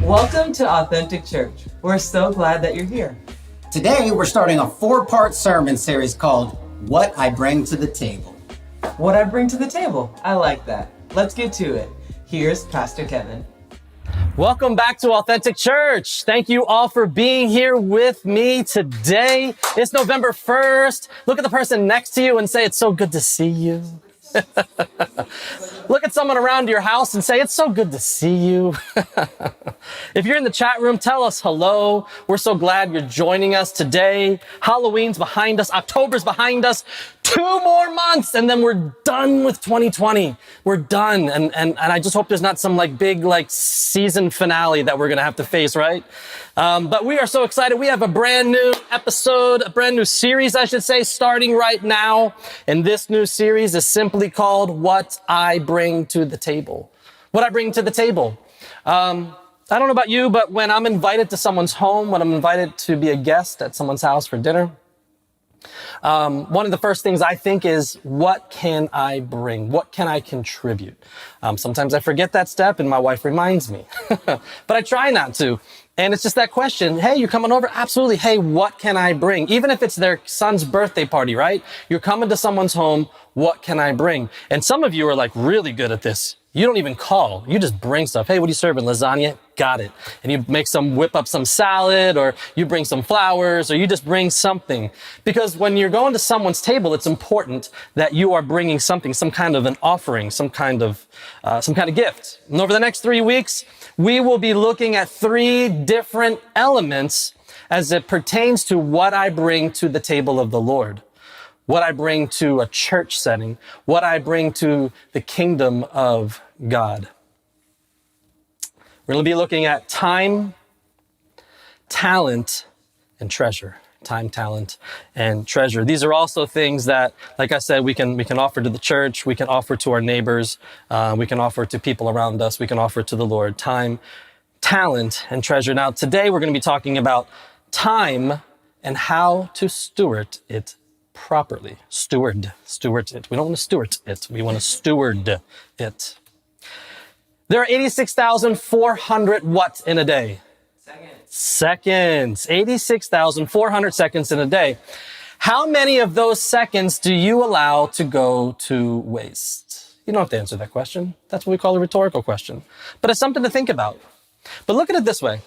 Welcome to Authentic Church. We're so glad that you're here. Today, we're starting a 4-part sermon series called What I Bring to the Table. What I bring to the table. I like that. Let's get to it. Here's Pastor Kevin. Welcome back to Authentic Church. Thank you all for being here with me today. It's November 1st. Look at the person next to you and say, it's so good to see you. Look at someone around your house and say, it's so good to see you. If you're in the chat room, tell us hello. We're so glad you're joining us today. Halloween's behind us. October's behind us. 2 more months and then we're done with 2020. We're done. And I just hope there's not some big season finale that we're going to have to face, right? But we are so excited. We have a brand new episode, a brand new series, I should say, starting right now. And this new series is simply called What I Bring to the Table. What I bring to the table. I don't know about you, but when I'm invited to someone's home, when I'm invited to be a guest at someone's house for dinner, one of the first things I think is, what can I bring? What can I contribute? Sometimes I forget that step and my wife reminds me, but I try not to. And it's just that question. Hey, you're coming over? Absolutely. Hey, what can I bring? Even if it's their son's birthday party, right? You're coming to someone's home. What can I bring? And some of you are really good at this. You don't even call. You just bring stuff. Hey, what are you serving? Lasagna? Got it. And you whip up some salad, or you bring some flowers, or you just bring something. Because when you're going to someone's table, it's important that you are bringing something, some kind of an offering, some kind of gift. And over the next 3 weeks, we will be looking at 3 different elements as it pertains to what I bring to the table of the Lord. What I bring to a church setting, what I bring to the kingdom of God. We're going to be looking at time, talent, and treasure. Time, talent, and treasure. These are also things that, like I said, we can offer to the church, we can offer to our neighbors, we can offer to people around us, we can offer to the Lord. Time, talent, and treasure. Now, today we're going to be talking about time and how to steward it properly. Steward it. We don't want to steward it. We want to steward it. There are 86,400 what in a day? Seconds. 86,400 seconds in a day. How many of those seconds do you allow to go to waste? You don't have to answer that question. That's what we call a rhetorical question. But it's something to think about. But look at it this way.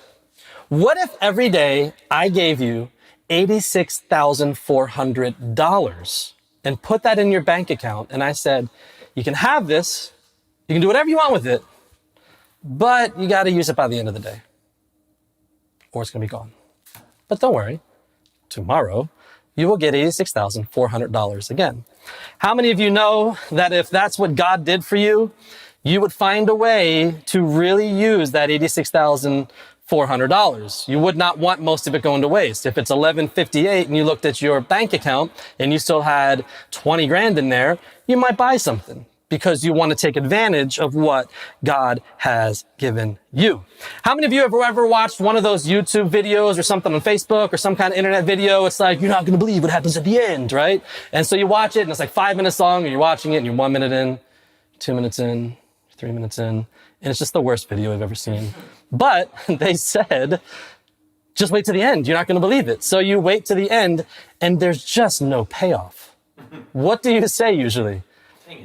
What if every day I gave you $86,400 and put that in your bank account, and I said, you can have this, you can do whatever you want with it, but you got to use it by the end of the day, or it's going to be gone. But don't worry, tomorrow you will get $86,400 again. How many of you know that if that's what God did for you, you would find a way to really use that $86,400? You would not want most of it going to waste. If it's $11.58 and you looked at your bank account and you still had 20 grand in there, you might buy something because you want to take advantage of what God has given you. How many of you have ever watched one of those YouTube videos or something on Facebook or some kind of internet video? It's like, you're not going to believe what happens at the end, right? And so you watch it and it's 5 minutes long, and you're watching it and you're 1 minute in, 2 minutes in, 3 minutes in, and it's just the worst video I've ever seen. But they said Just wait to the end. You're not going to believe it. So you wait to the end and there's just no payoff. What do you say usually?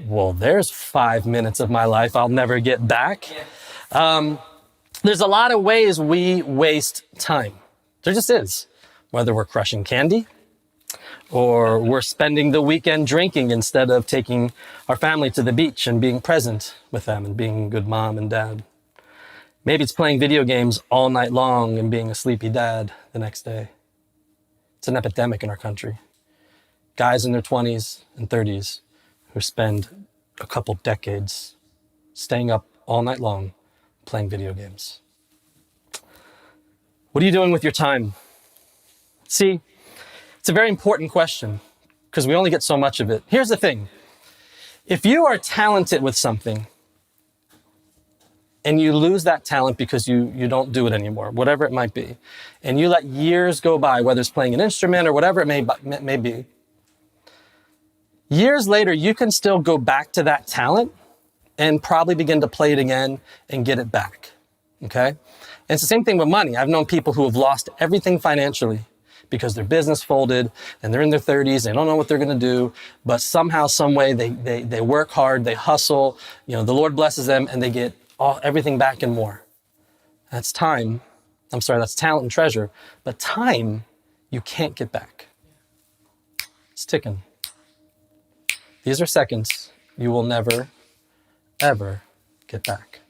Well, there's 5 minutes of my life I'll never get back. There's a lot of ways we waste time. There just is. Whether we're crushing candy or we're spending the weekend drinking instead of taking our family to the beach and being present with them and being a good mom and dad. Maybe it's playing video games all night long and being a sleepy dad the next day. It's an epidemic in our country. Guys in their 20s and 30s who spend a couple decades staying up all night long playing video games. What are you doing with your time? See, it's a very important question because we only get so much of it. Here's the thing. If you are talented with something and you lose that talent because you don't do it anymore, whatever it might be, and you let years go by, whether it's playing an instrument or whatever it may be, years later, you can still go back to that talent and probably begin to play it again and get it back, okay? And it's the same thing with money. I've known people who have lost everything financially because their business folded and they're in their 30s, they don't know what they're gonna do, but somehow, some way, they work hard, they hustle, the Lord blesses them and they get everything back and more. That's time. That's talent and treasure, but time you can't get back. It's ticking. These are seconds you will never, ever get back.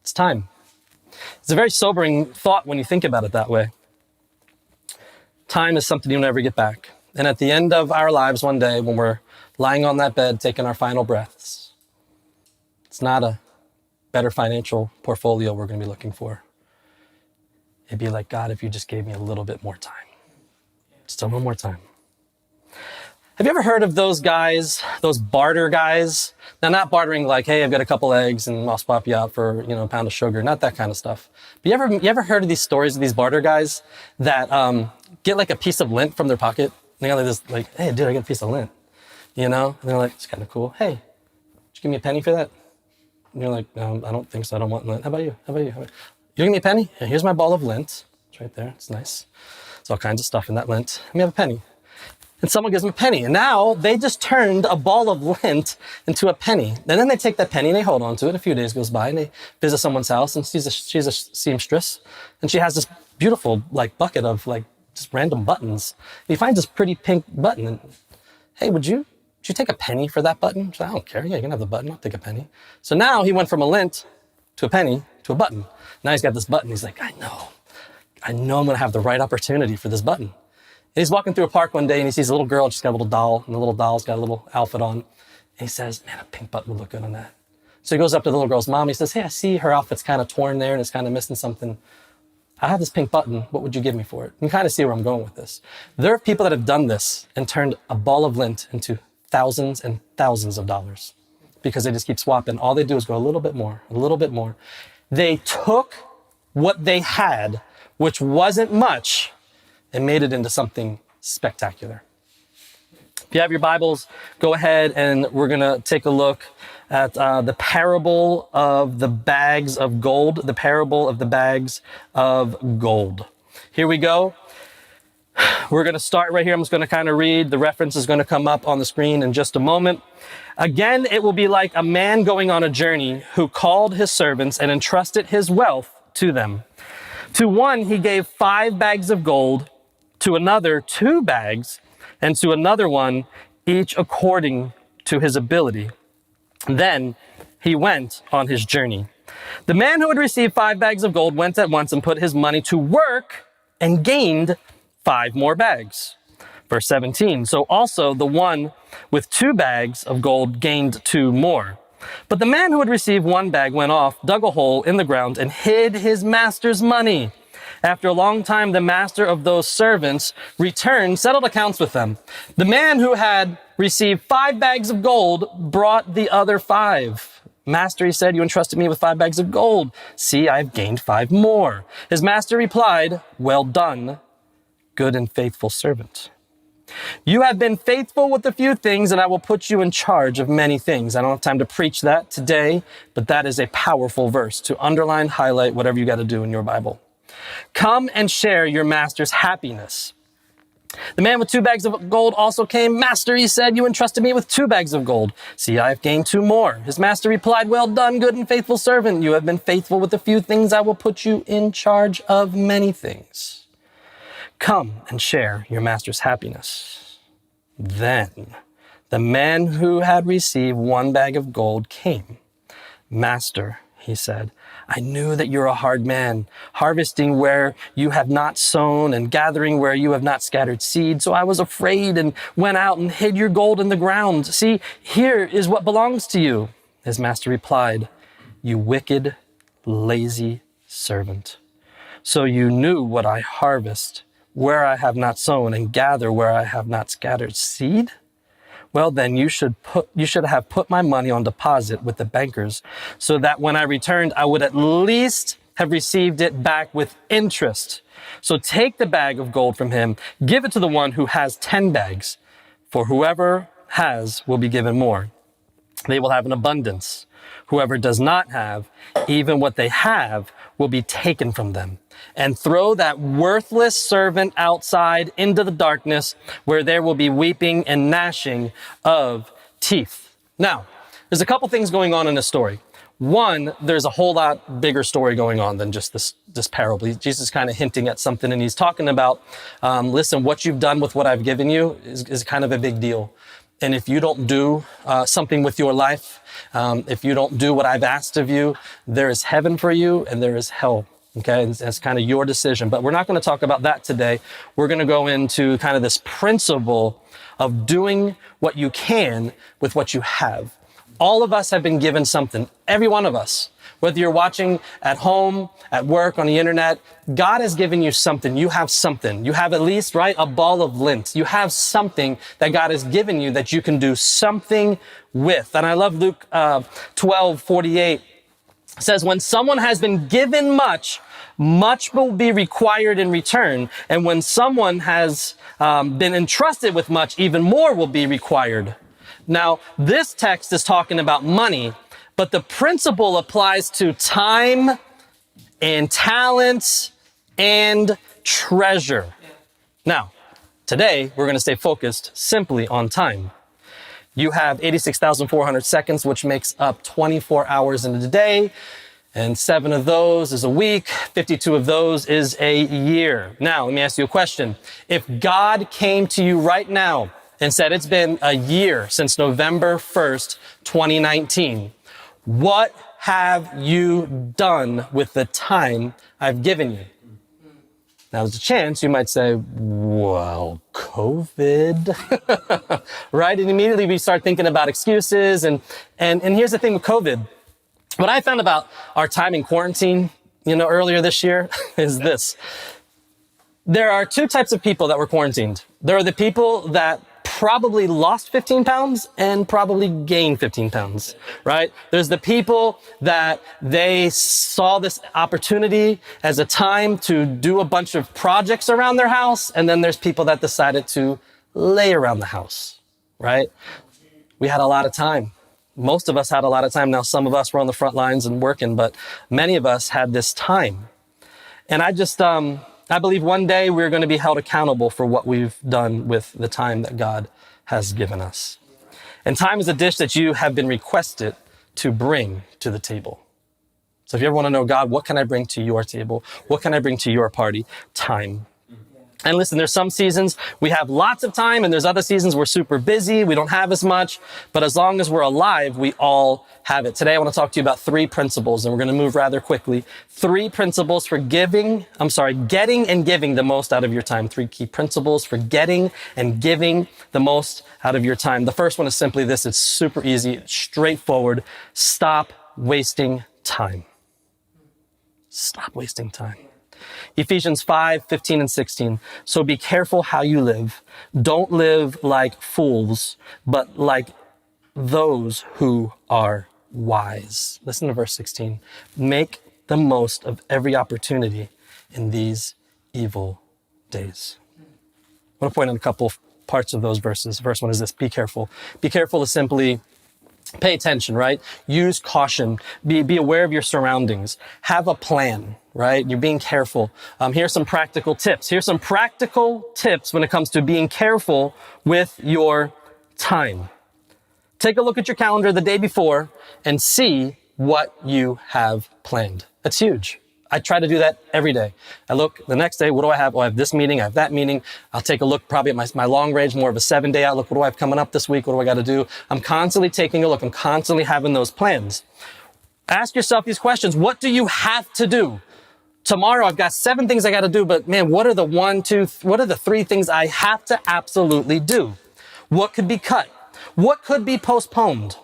It's time. It's a very sobering thought when you think about it that way. Time is something you'll never get back. And at the end of our lives one day, when we're lying on that bed, taking our final breaths, it's not a better financial portfolio we're going to be looking for. It'd be like, God, if you just gave me a little bit more time. Just a little more time. Have you ever heard of those guys, those barter guys? Now, not bartering like, hey, I've got a couple eggs and I'll swap you out for, a pound of sugar, not that kind of stuff. But you ever heard of these stories of these barter guys that get like a piece of lint from their pocket? And they got like this, like, hey, dude, I got a piece of lint, And they're like, it's kind of cool. Hey, did you give me a penny for that? And you're like, no, I don't think so. I don't want lint. How about you? You give me a penny? Yeah, here's my ball of lint. It's right there. It's nice. There's all kinds of stuff in that lint. Let me have a penny. And someone gives them a penny. And now they just turned a ball of lint into a penny. And then they take that penny and they hold on to it. A few days goes by and they visit someone's house and she's a seamstress. And she has this beautiful bucket of just random buttons. And he finds this pretty pink button. And, hey, would you take a penny for that button? She's like, I don't care. Yeah, you can have the button. I'll take a penny. So now he went from a lint to a penny to a button. Now he's got this button. He's like, I know I'm going to have the right opportunity for this button. And he's walking through a park one day and he sees a little girl. She's got a little doll, and the little doll's got a little outfit on. And he says, man, a pink button would look good on that. So he goes up to the little girl's mom. He says, hey, I see her outfit's kind of torn there and it's kind of missing something. I have this pink button. What would you give me for it? You can kind of see where I'm going with this. There are people that have done this and turned a ball of lint into thousands and thousands of dollars because they just keep swapping. All they do is go a little bit more, a little bit more. They took what they had, which wasn't much, and made it into something spectacular. If you have your Bibles, go ahead and we're going to take a look at the parable of the bags of gold. The parable of the bags of gold. Here we go. We're going to start right here. I'm just going to kind of read. The reference is going to come up on the screen in just a moment. Again, it will be like a man going on a journey who called his servants and entrusted his wealth to them. To one, he gave 5 bags of gold, to another 2 bags, and to another one, each according to his ability. Then he went on his journey. The man who had received 5 bags of gold went at once and put his money to work and gained 5 more bags. Verse 17, so also the one with 2 bags of gold gained 2 more. But the man who had received 1 bag went off, dug a hole in the ground, and hid his master's money. After a long time, the master of those servants returned, settled accounts with them. The man who had received 5 bags of gold brought the other 5. Master, he said, you entrusted me with 5 bags of gold. See, I've gained 5 more. His master replied, well done, good and faithful servant. You have been faithful with a few things, and I will put you in charge of many things. I don't have time to preach that today, but that is a powerful verse to underline, highlight, whatever you got to do in your Bible. Come and share your master's happiness. The man with 2 bags of gold also came. Master, he said, you entrusted me with 2 bags of gold. See, I have gained 2 more. His master replied, well done, good and faithful servant. You have been faithful with a few things. I will put you in charge of many things. Come and share your master's happiness. Then the man who had received 1 bag of gold came. Master, he said, I knew that you're a hard man, harvesting where you have not sown and gathering where you have not scattered seed. So I was afraid and went out and hid your gold in the ground. See, here is what belongs to you. His master replied, you wicked, lazy servant. So you knew what I harvest where I have not sown and gather where I have not scattered seed? Well, then you should have put my money on deposit with the bankers so that when I returned, I would at least have received it back with interest. So take the bag of gold from him, give it to the one who has 10 bags, for whoever has will be given more. They will have an abundance. Whoever does not have, even what they have will be taken from them. And throw that worthless servant outside into the darkness where there will be weeping and gnashing of teeth. Now, there's a couple things going on in this story. One, there's a whole lot bigger story going on than just this parable. Jesus is kind of hinting at something, and he's talking about, listen, what you've done with what I've given you is kind of a big deal. And if you don't do something with your life, if you don't do what I've asked of you, there is heaven for you and there is hell. Okay, and that's kind of your decision. But we're not going to talk about that today. We're going to go into kind of this principle of doing what you can with what you have. All of us have been given something, every one of us. Whether you're watching at home, at work, on the internet, God has given you something. You have something. You have at least, right, a ball of lint. You have something that God has given you that you can do something with. And I love Luke 12:48. It says, when someone has been given much, much will be required in return. And when someone has been entrusted with much, even more will be required. Now, this text is talking about money, but the principle applies to time and talents and treasure. Now, today, we're going to stay focused simply on time. You have 86,400 seconds, which makes up 24 hours in a day. And 7 of those is a week. 52 of those is a year. Now, let me ask you a question. If God came to you right now and said, it's been a year since November 1st, 2019, what have you done with the time I've given you? Now, there's a chance you might say, well, COVID, right? And immediately we start thinking about excuses. And here's the thing with COVID. What I found about our time in quarantine, earlier this year is this. There are 2 types of people that were quarantined. There are the people that probably lost 15 pounds and probably gained 15 pounds, right? There's the people that they saw this opportunity as a time to do a bunch of projects around their house. And then there's people that decided to lay around the house, right? We had a lot of time. Most of us had a lot of time. Now, some of us were on the front lines and working, but many of us had this time. And I believe one day we're going to be held accountable for what we've done with the time that God has given us. And time is a dish that you have been requested to bring to the table. So if you ever want to know, God, what can I bring to your table? What can I bring to your party? Time. And listen, there's some seasons we have lots of time, and there's other seasons we're super busy. We don't have as much, but as long as we're alive, we all have it. Today, I want to talk to you about 3 principles, and we're going to move rather quickly. 3 principles for getting and giving the most out of your time. 3 key principles for getting and giving the most out of your time. The first one is simply this. It's super easy, straightforward. Stop wasting time. Stop wasting time. Ephesians 5:15 and 16. So be careful how you live. Don't live like fools, but like those who are wise. Listen to verse 16. Make the most of every opportunity in these evil days. I want to point out a couple of parts of those verses. The first one is this: be careful. Be careful is simply Pay attention, right? Use caution. Be aware of your surroundings. Have a plan, right? You're being careful. Here's some practical tips. Here's some practical tips when it comes to being careful with your time. Take a look at your calendar the day before and see what you have planned. That's huge. I try to do that every day. I look the next day, what do I have? Oh, I have this meeting, I have that meeting. I'll take a look probably at my long range, more of a 7-day outlook. What do I have coming up this week? What do I got to do? I'm constantly taking a look. I'm constantly having those plans. Ask yourself these questions. What do you have to do? Tomorrow I've got 7 things I got to do, but man, what are the 3 things I have to absolutely do? What could be cut? What could be postponed?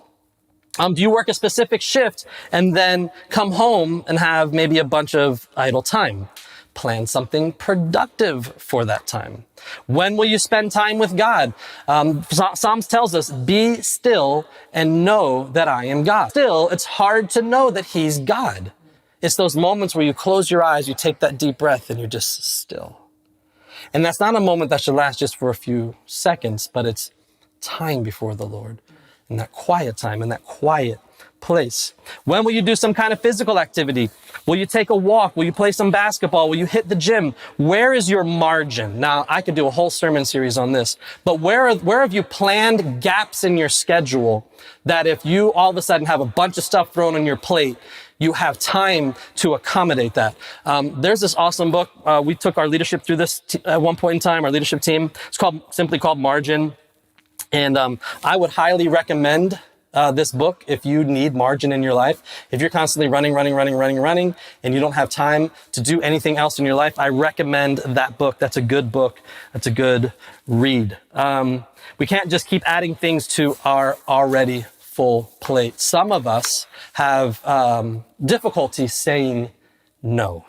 Do you work a specific shift and then come home and have maybe a bunch of idle time? Plan something productive for that time. When will you spend time with God? Psalms tells us, be still and know that I am God. Still, it's hard to know that He's God. It's those moments where you close your eyes, you take that deep breath, and you're just still. And that's not a moment that should last just for a few seconds, but it's time before the Lord. In that quiet time, in that quiet place. When will you do some kind of physical activity? Will you take a walk? Will you play some basketball? Will you hit the gym? Where is your margin? Now, I could do a whole sermon series on this, but where have you planned gaps in your schedule that if you all of a sudden have a bunch of stuff thrown on your plate, you have time to accommodate that? There's this awesome book. We took our leadership through this at one point in time, our leadership team. It's simply called Margin. And I would highly recommend this book if you need margin in your life. If you're constantly running, and you don't have time to do anything else in your life, I recommend that book. That's a good book. That's a good read. We can't just keep adding things to our already full plate. Some of us have difficulty saying no.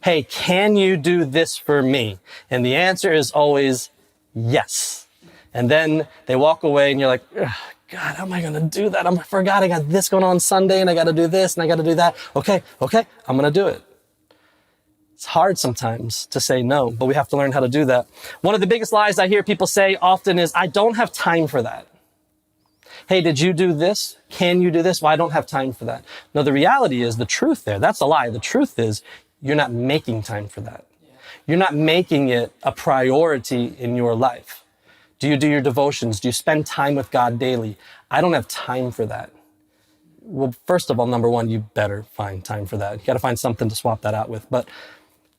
Hey, can you do this for me? And the answer is always yes. And then they walk away and you're like, God, how am I going to do that? I forgot I got this going on Sunday and I got to do this and I got to do that. Okay, I'm going to do it. It's hard sometimes to say no, but we have to learn how to do that. One of the biggest lies I hear people say often is, I don't have time for that. Hey, did you do this? Can you do this? Well, I don't have time for that. No, the reality is the truth there. That's a lie. The truth is you're not making time for that. You're not making it a priority in your life. Do you do your devotions? Do you spend time with God daily? I don't have time for that. Well, first of all, number one, you better find time for that. You got to find something to swap that out with. But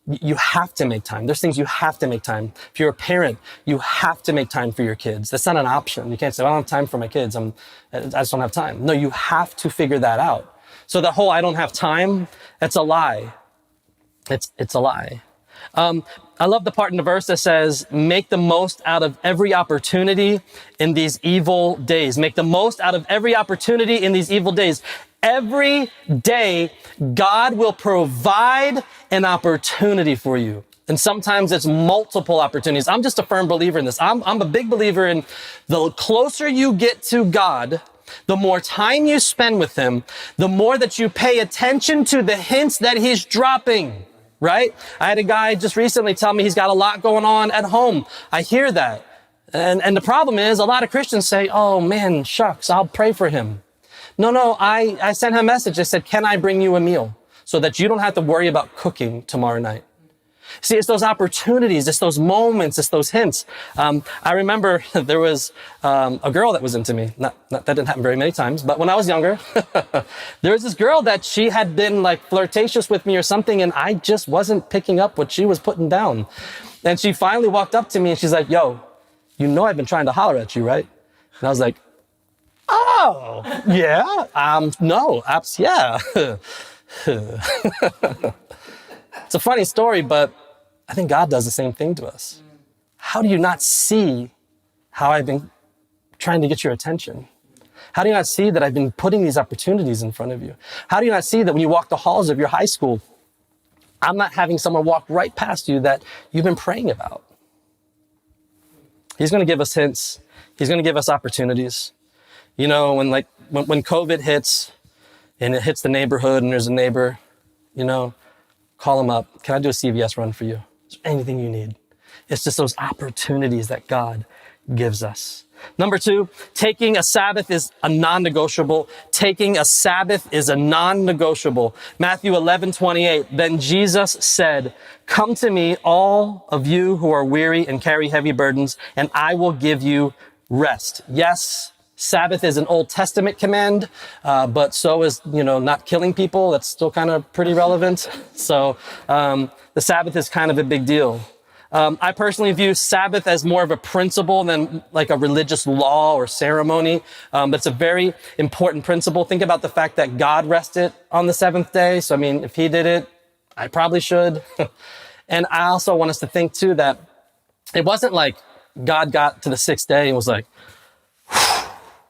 you have to make time. There's things you have to make time. If you're a parent, you have to make time for your kids. That's not an option. You can't say, well, I don't have time for my kids. I just don't have time. No, you have to figure that out. So the whole I don't have time, that's a lie. It's a lie. I love the part in the verse that says, make the most out of every opportunity in these evil days. Make the most out of every opportunity in these evil days. Every day, God will provide an opportunity for you. And sometimes it's multiple opportunities. I'm just a firm believer in this. I'm a big believer in the closer you get to God, the more time you spend with Him, the more that you pay attention to the hints that He's dropping. Right? I had a guy just recently tell me he's got a lot going on at home. I hear that. And the problem is a lot of Christians say, oh man, shucks, I'll pray for him. No, I sent him a message. I said, can I bring you a meal so that you don't have to worry about cooking tomorrow night? See, it's those opportunities, it's those moments, it's those hints. I remember there was a girl that was into me. That didn't happen very many times, but when I was younger, there was this girl that she had been like flirtatious with me or something, and I just wasn't picking up what she was putting down. And she finally walked up to me and she's like, yo, you know I've been trying to holler at you, right? And I was like, oh, yeah, no, yeah. It's a funny story, but I think God does the same thing to us. How do you not see how I've been trying to get your attention? How do you not see that I've been putting these opportunities in front of you? How do you not see that when you walk the halls of your high school, I'm not having someone walk right past you that you've been praying about? He's going to give us hints. He's going to give us opportunities. You know, when COVID hits and it hits the neighborhood and there's a neighbor, you know, call them up. Can I do a CVS run for you? Is there anything you need? It's just those opportunities that God gives us. Number two, taking a Sabbath is a non-negotiable. Taking a Sabbath is a non-negotiable. Matthew 11:28. Then Jesus said, "Come to me, all of you who are weary and carry heavy burdens, and I will give you rest." Yes, Sabbath is an Old Testament command, but so is, not killing people. That's still kind of pretty relevant. So the Sabbath is kind of a big deal. I personally view Sabbath as more of a principle than like a religious law or ceremony. But it's a very important principle. Think about the fact that God rested on the seventh day. So, if he did it, I probably should. And I also want us to think too that it wasn't like God got to the sixth day and was like,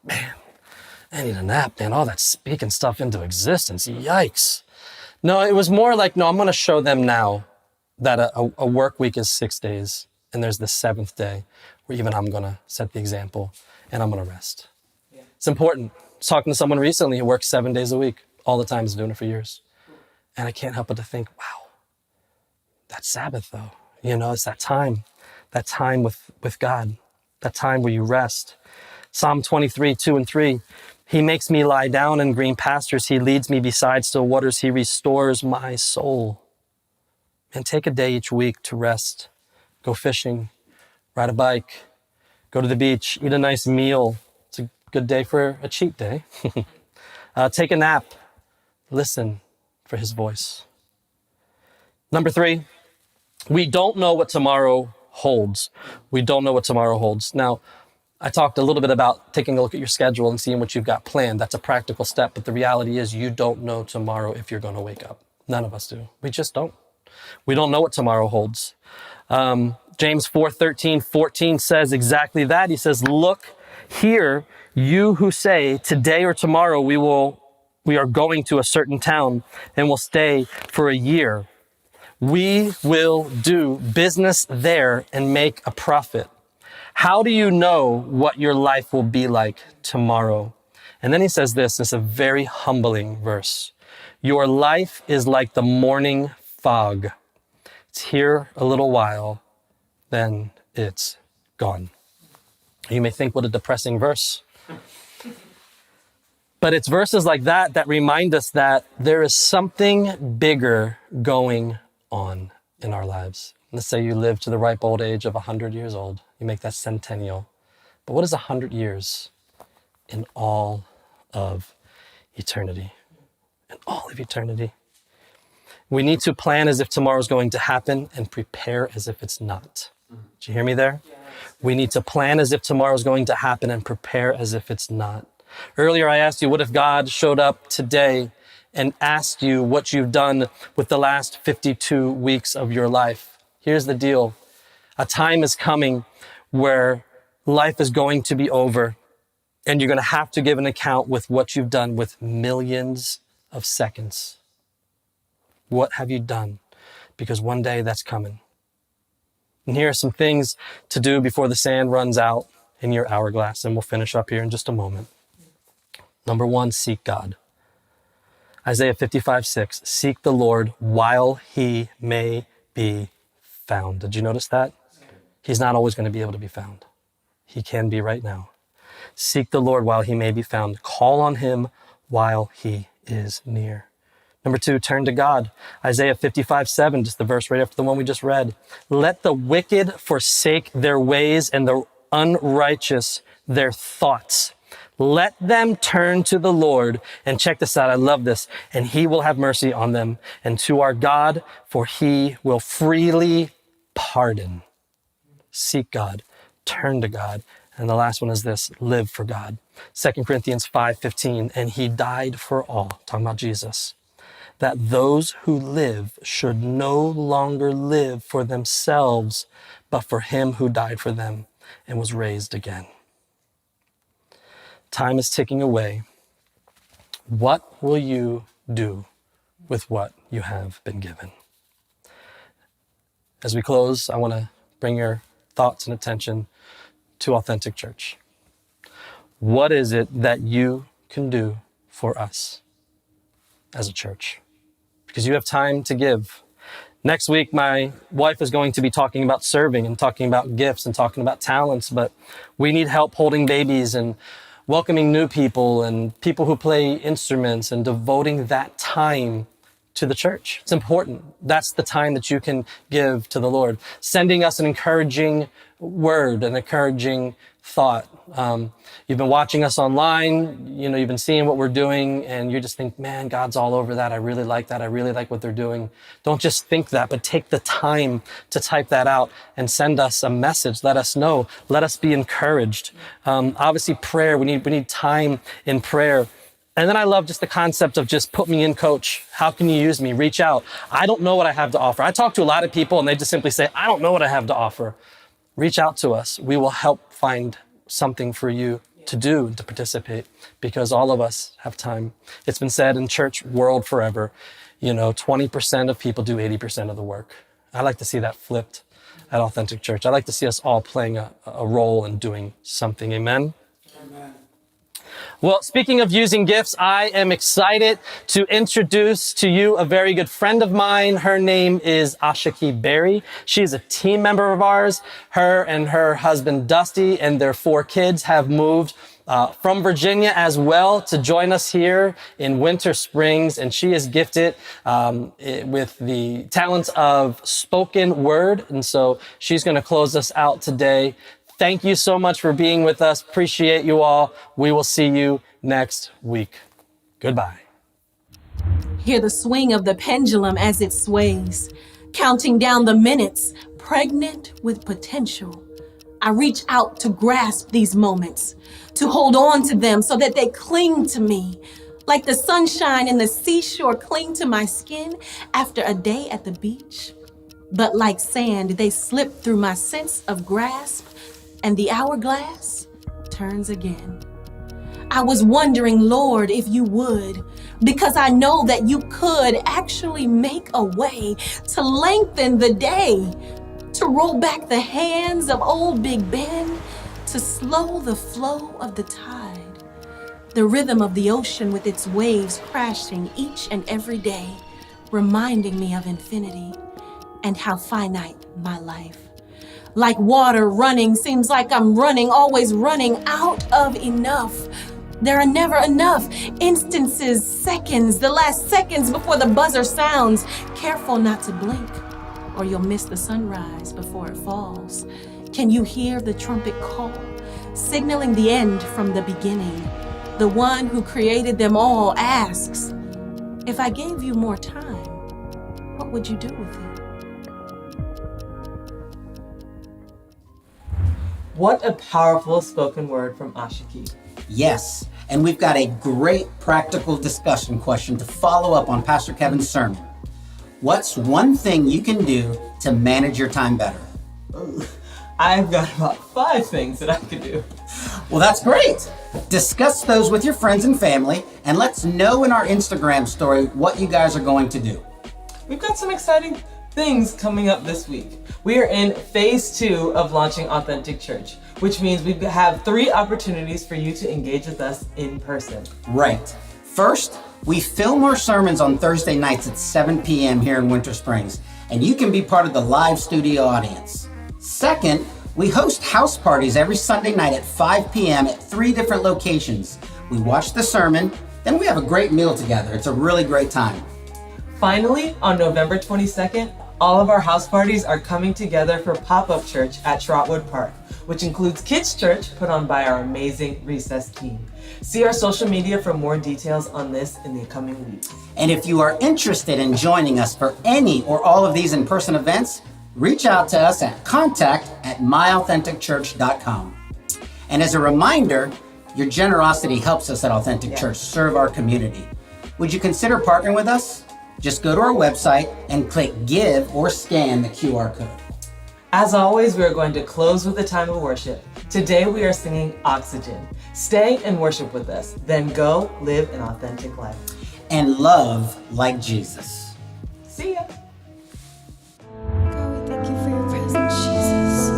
man, I need a nap, man. All that speaking stuff into existence. Yikes. No, it was more like, no, I'm going to show them now that a work week is 6 days, and there's the seventh day where even I'm going to set the example and I'm going to rest. Yeah. It's important. I was talking to someone recently who works 7 days a week, all the time, he's doing it for years. And I can't help but to think, wow, that's Sabbath though. It's that time with God, that time where you rest. Psalm 23:2-3, he makes me lie down in green pastures. He leads me beside still waters. He restores my soul. And take a day each week to rest, go fishing, ride a bike, go to the beach, eat a nice meal. It's a good day for a cheat day. Take a nap, listen for his voice. Number three, we don't know what tomorrow holds. We don't know what tomorrow holds. Now, I talked a little bit about taking a look at your schedule and seeing what you've got planned. That's a practical step, but the reality is you don't know tomorrow if you're going to wake up. None of us do. We just don't. We don't know what tomorrow holds. James 4:13-14 says exactly that. He says, "Look here, you who say today or tomorrow we are going to a certain town and will stay for a year. We will do business there and make a profit. How do you know what your life will be like tomorrow?" And then he says this, it's a very humbling verse. "Your life is like the morning fog. It's here a little while, then it's gone." You may think, what a depressing verse. But it's verses like that remind us that there is something bigger going on in our lives. Let's say you live to the ripe old age of 100 years old. You make that centennial. But what is 100 years in all of eternity? In all of eternity. We need to plan as if tomorrow's going to happen and prepare as if it's not. Did you hear me there? Yes. We need to plan as if tomorrow's going to happen and prepare as if it's not. Earlier, I asked you, what if God showed up today and asked you what you've done with the last 52 weeks of your life? Here's the deal. A time is coming where life is going to be over and you're going to have to give an account with what you've done with millions of seconds. What have you done? Because one day that's coming. And here are some things to do before the sand runs out in your hourglass, and we'll finish up here in just a moment. Number one, seek God. Isaiah 55:6, seek the Lord while he may be found. Did you notice that? He's not always going to be able to be found. He can be right now. Seek the Lord while he may be found. Call on him while he is near. Number two, turn to God. Isaiah 55:7, just the verse right after the one we just read. Let the wicked forsake their ways and the unrighteous their thoughts. Let them turn to the Lord, and check this out, I love this, and he will have mercy on them, and to our God, for he will freely pardon. Seek God, turn to God. And the last one is this, live for God. 2 Corinthians 5:15, and he died for all, talking about Jesus, that those who live should no longer live for themselves, but for him who died for them and was raised again. Time is ticking away. What will you do with what you have been given? As we close, I want to bring your thoughts and attention to Authentic Church. What is it that you can do for us as a church? Because you have time to give. Next week, my wife is going to be talking about serving and talking about gifts and talking about talents, but we need help holding babies and welcoming new people and people who play instruments and devoting that time to the church. It's important. That's the time that you can give to the Lord. Sending us an encouraging word, an encouraging thought. You've been watching us online, you've been seeing what we're doing, and you just think, man, God's all over that. I really like that. I really like what they're doing. Don't just think that, but take the time to type that out and send us a message. Let us know. Let us be encouraged. Obviously, prayer. We need time in prayer. And then I love just the concept of just put me in, coach. How can you use me? Reach out. I don't know what I have to offer. I talk to a lot of people and they just simply say, I don't know what I have to offer. Reach out to us. We will help find something for you to do and to participate, because all of us have time. It's been said in church world forever, 20% of people do 80% of the work. I like to see that flipped at Authentic Church. I like to see us all playing a role and doing something. Amen. Well, speaking of using gifts, I am excited to introduce to you a very good friend of mine. Her name is Ashaki Berry. She is a team member of ours. Her and her husband, Dusty, and their 4 kids have moved from Virginia as well to join us here in Winter Springs. And she is gifted with the talents of spoken word. And so she's going to close us out today. Thank you so much for being with us. Appreciate you all. We will see you next week. Goodbye. Hear the swing of the pendulum as it sways, counting down the minutes, pregnant with potential. I reach out to grasp these moments, to hold on to them so that they cling to me, like the sunshine and the seashore cling to my skin after a day at the beach. But like sand, they slip through my sense of grasp, and the hourglass turns again. I was wondering, Lord, if you would, because I know that you could actually make a way to lengthen the day, to roll back the hands of old Big Ben, to slow the flow of the tide, the rhythm of the ocean with its waves crashing each and every day, reminding me of infinity and how finite my life. Like water running, seems like I'm running, always running out of enough. There are never enough instances, seconds, the last seconds before the buzzer sounds. Careful not to blink, or you'll miss the sunrise before it falls. Can you hear the trumpet call, signaling the end from the beginning? The one who created them all asks, if I gave you more time, what would you do with it? What a powerful spoken word from Ashaki. Yes, and we've got a great practical discussion question to follow up on Pastor Kevin's sermon. What's one thing you can do to manage your time better? I've got about 5 things that I could do. Well, that's great. Discuss those with your friends and family, and let's know in our Instagram story what you guys are going to do. We've got some exciting things coming up this week. We are in phase 2 of launching Authentic Church, which means we have 3 opportunities for you to engage with us in person. Right. First, we film our sermons on Thursday nights at 7 p.m. here in Winter Springs, and you can be part of the live studio audience. Second, we host house parties every Sunday night at 5 p.m. at 3 different locations. We watch the sermon, then we have a great meal together. It's a really great time. Finally, on November 22nd, all of our house parties are coming together for pop-up church at Trotwood Park, which includes kids' church put on by our amazing Recess team. See our social media for more details on this in the coming weeks. And if you are interested in joining us for any or all of these in-person events, reach out to us at contact@myauthenticchurch.com. And as a reminder, your generosity helps us at Authentic Church serve our community. Would you consider partnering with us? Just go to our website and click Give or scan the QR code. As always, we are going to close with a time of worship. Today we are singing Oxygen. Stay and worship with us, then go live an authentic life. And love like Jesus. See ya. God, we thank you for your presence, Jesus.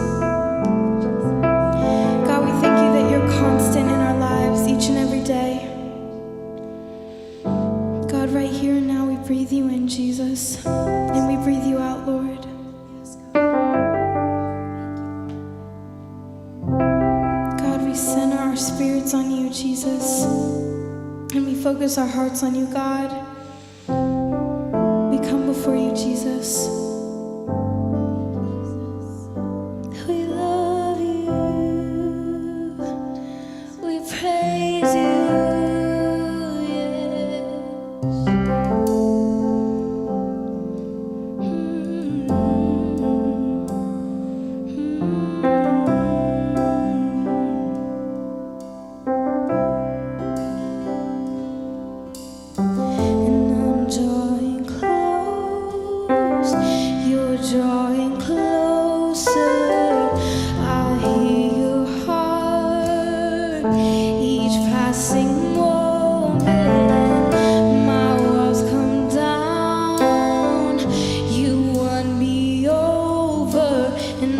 God, we thank you that you're constant in our lives each and every day. God, right here and now we breathe you in, Jesus, and we breathe you out. spirits on you, Jesus, and we focus our hearts on you, God. We come before you, Jesus. We love you. We praise you. Drawing closer, I hear your heart. Each passing moment, my walls come down. You won me over, and